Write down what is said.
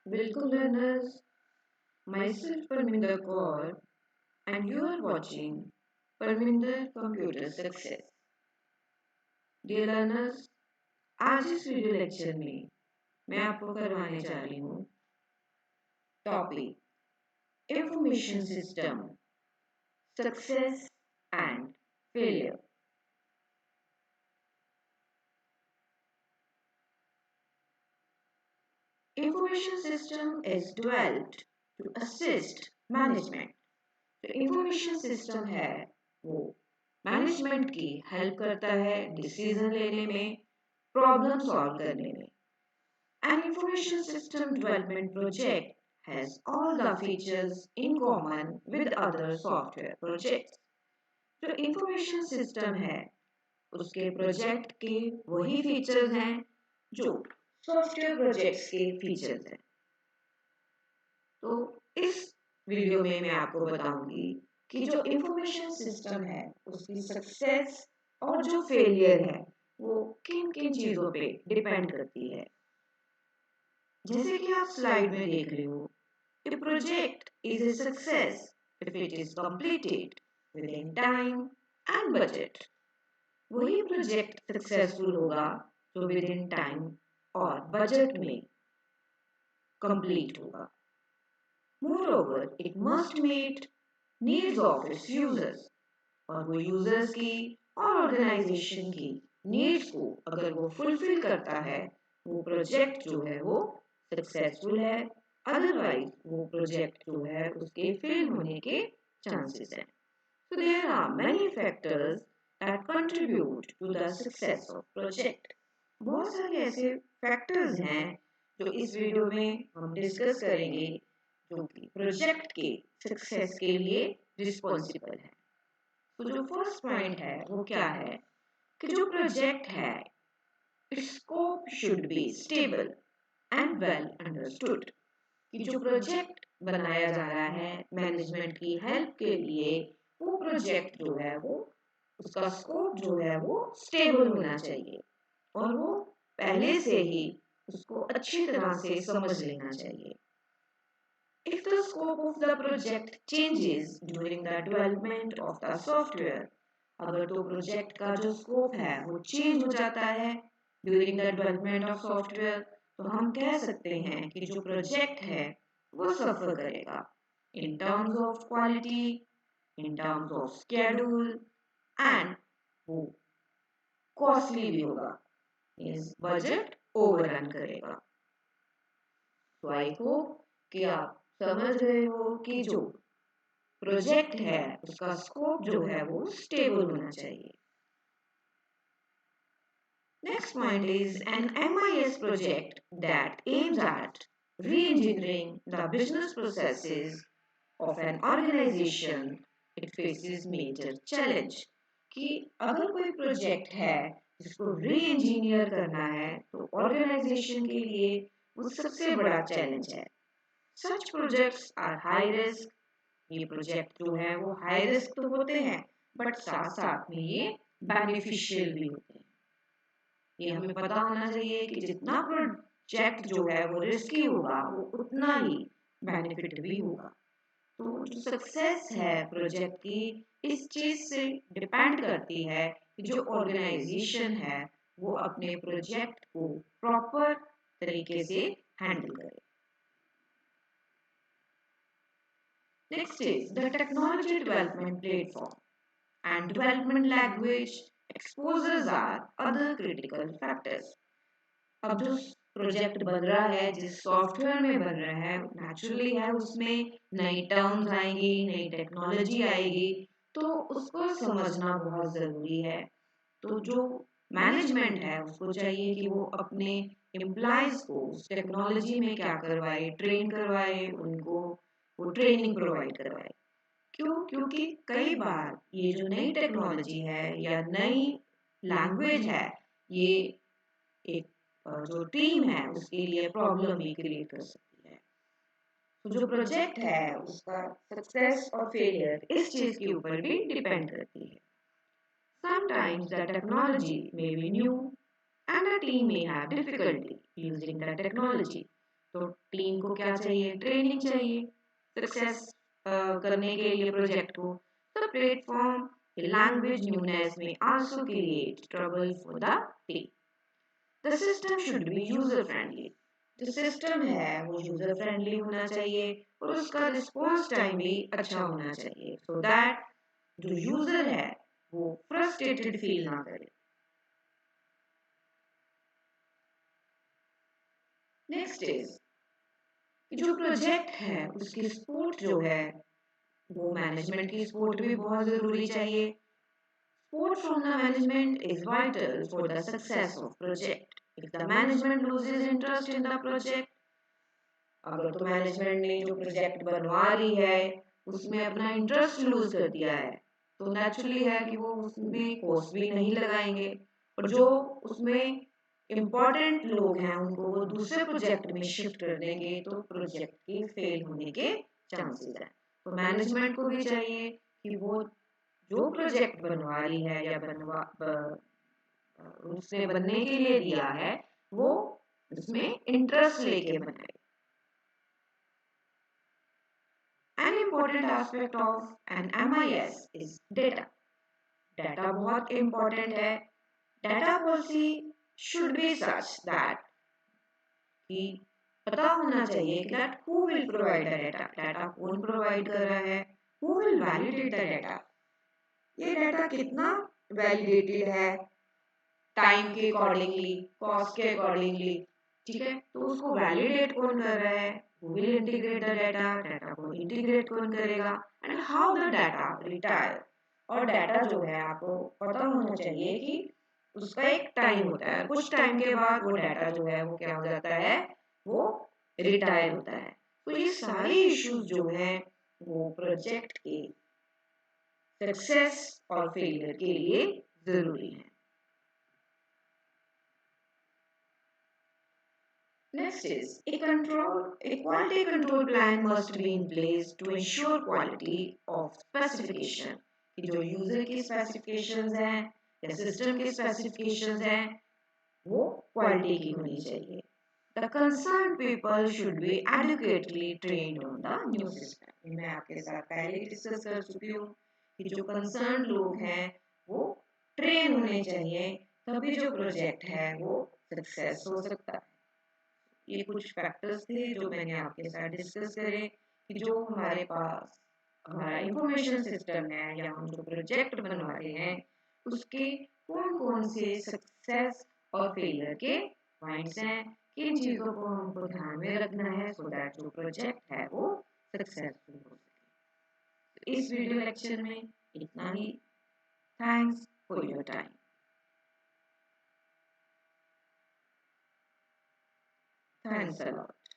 Welcome learners, myself Parminder Kaur and you are watching Parminder Computer Success. Dear learners, आज इस video lecture में मैं आपको करवाने जा रही हूँ topic information system success and failure. Information system is developed to assist management. जो इंफॉर्मेशन सिस्टम है वो मैनेजमेंट की हेल्प करता है डिसीजन लेने में, प्रॉब्लम सॉल्व करने में. An information system development project has all the features in common with other software projects. जो इंफॉर्मेशन सिस्टम है उसके प्रोजेक्ट के वही फीचर्स हैं जो सॉफ्टवेयर प्रोजेक्ट्स के फीचर्स हैं. तो इस वीडियो में मैं आपको बताऊंगी कि जो इंफॉर्मेशन सिस्टम है उसकी सक्सेस और जो फेलियर है वो किन किन चीज़ों पे डिपेंड करती है. जैसे कि आप स्लाइड में देख रहे हो, a project is a success if it is completed within time and budget. वही प्रोजेक्ट सक्सेसफुल होगा जो विद इन टाइम और बजट में कंप्लीट होगा. Moreover, it must meet needs of its users. और वो यूजर्स की और ऑर्गेनाइजेशन की नीड्स को अगर वो फुलफिल करता है वो प्रोजेक्ट जो है वो सक्सेसफुल है. अदरवाइज वो प्रोजेक्ट जो है उसके फेल होने के चांसेस हैं. So there are many factors that contribute to the success of project. बहुत सारे ऐसे फैक्टर्स हैं जो इस वीडियो में हम डिस्कस करेंगे जो कि प्रोजेक्ट के सक्सेस के लिए रिस्पॉन्सिबल है. तो जो फर्स्ट पॉइंट है वो क्या है कि जो प्रोजेक्ट है it's scope should be stable and well understood. कि जो प्रोजेक्ट बनाया जा रहा है मैनेजमेंट की हेल्प के लिए वो प्रोजेक्ट जो है वो उसका स्कोप जो है वो स्टेबल होना चाहिए और वो पहले से ही उसको अच्छी तरह से समझ लेना चाहिए. If the scope of the project changes during the development of the software, अगर तो प्रोजेक्ट का जो स्कोप है वो चेंज हो जाता है during the development of software, तो हम कह सकते हैं कि जो प्रोजेक्ट है वो सफर करेगा in terms of quality, in terms of schedule and वो कॉस्टली भी होगा, मींस बजट ओवररन करेगा. तो आई होप कि आप समझ गए हो कि जो प्रोजेक्ट है उसका स्कोप जो है वो स्टेबल होना चाहिए. Next point is an MIS project that aims at re-engineering the business processes of an organization. It faces major challenge. कि अगर कोई प्रोजेक्ट है जिसको री इंजीनियर करना है तो ऑर्गेनाइजेशन के लिए वो सबसे बड़ा चैलेंज है. Such projects are high risk. ये प्रोजेक्ट जो है वो हाई रिस्क तो होते हैं बट साथ साथ में ये बेनिफिशियल भी होते हैं. ये हमें पता होना चाहिए कि जितना प्रोजेक्ट जो है वो रिस्की होगा वो उतना ही बेनिफिट भी होगा. तो जो सक्सेस है प्रोजेक्ट की इस चीज से डिपेंड करती है कि जो ऑर्गेनाइजेशन है वो अपने प्रोजेक्ट को प्रॉपर तरीके से हैंडल करे. Next is the technology development platform and development language exposes are other critical factors. अब जो प्रोजेक्ट बन रहा है जिस सॉफ्टवेयर में बन रहा है नेचुरली है उसमें नई टर्म्स आएंगी, नई टेक्नोलॉजी आएगी, तो उसको समझना बहुत ज़रूरी है. तो जो मैनेजमेंट है उसको चाहिए कि वो अपने एम्प्लॉयज को उस टेक्नोलॉजी में क्या करवाए, ट्रेन करवाए, उनको वो ट्रेनिंग प्रोवाइड करवाए. क्यों? क्योंकि कई बार ये जो नई टेक्नोलॉजी है या नई लैंग्वेज है ये एक जो टीम है उसके लिए प्रॉब्लम भी क्रिएट कर सकती है. तो जो प्रोजेक्ट है उसका सक्सेस और फेलियर इस चीज के ऊपर भी डिपेंड करती है. Sometimes the technology may be new and the team may have difficulty using the technology. तो टीम को क्या चाहिए? ट्रेनिंग चाहिए सक्सेस करने के लिए प्रोजेक्ट को. The platform, the language newness may also create trouble for the team. The system should be user friendly. जो सिस्टम है वो यूजर फ्रेंडली होना चाहिए और उसका रिस्पॉन्स टाइम भी अच्छा होना चाहिए सो दैट जो यूजर है वो फ्रस्ट्रेटेड फील ना करे. नेक्स्ट इज जो प्रोजेक्ट है उसकी सपोर्ट जो है वो मैनेजमेंट की सपोर्ट भी बहुत जरूरी चाहिए. Support from the management is vital for the success of project. If the management loses interest in the project, अगर तो मैनेजमेंट ने जो प्रोजेक्ट बनवा रही है उसमें अपना इंटरेस्ट लूज कर दिया है तो नेचुरली है कि वो उसमें कोर्स भी नहीं लगाएंगे और जो उसमें इम्पोर्टेंट लोग हैं उनको वो दूसरे प्रोजेक्ट में शिफ्ट कर देंगे तो प्रोजेक्ट के फेल होने के चांसेस हैं. तो मैनेजमेंट को भी चाहिए कि वो जो प्रोजेक्ट बनवा रही है या उसने बनने के लिए दिया है वो उसमें इंटरेस्ट लेके बनाए. An important aspect of an MIS is data. Data बहुत important है. Data policy should be such that कि पता होना चाहिए कि that who will provide the data. Data कौन provide कर रहा है? Who will validate the data? ये डाटा कितना वैलिडेटेड है टाइम के अकॉर्डिंगली कॉस्ट के अकॉर्डिंगली. ठीक है तो उसको वैलिडेट कौन कर रहा है? who will integrate the data data को इंटीग्रेट कौन करेगा and how the data retire. और डाटा जो है आपको पता होना चाहिए कि उसका एक टाइम होता है कुछ टाइम के बाद वो डाटा जो है वो क्या हो जाता है वो रिटायर होता है. तो ये सारे इश्यूज जो हैं वो प्रोजेक्ट के सक्सेस और फेलियर के लिए जरूरी है. Next is a quality control plan must be in place to ensure quality of specification. कि जो यूजर की स्पेसिफिकेशंस हैं या सिस्टम की स्पेसिफिकेशंस हैं वो क्वालिटी की होनी चाहिए. The concerned people should be adequately trained on the new system. मैं आपके साथ पहले डिस्कस कर चुकी हूँ कि जो कंसर्न लोग हैं वो ट्रेन होने चाहिए तभी जो प्रोजेक्ट है वो सक्सेस हो सकता है. ये कुछ फैक्टर्स थे जो मैंने आपके साथ डिस्कस करे कि जो हमारे पास हमारा इंफॉर्मेशन सिस्टम है या हम जो प्रोजेक्ट बनवा रहे हैं उसके कौन कौन से सक्सेस और फेलियर के पॉइंट्स हैं किन चीज़ों को हमको ध्यान में रखना है सो दैट जो प्रोजेक्ट है वो सक्सेसफुल हो सके. इस वीडियो लेक्चर में इतना ही. Thanks for your time. Thanks a lot.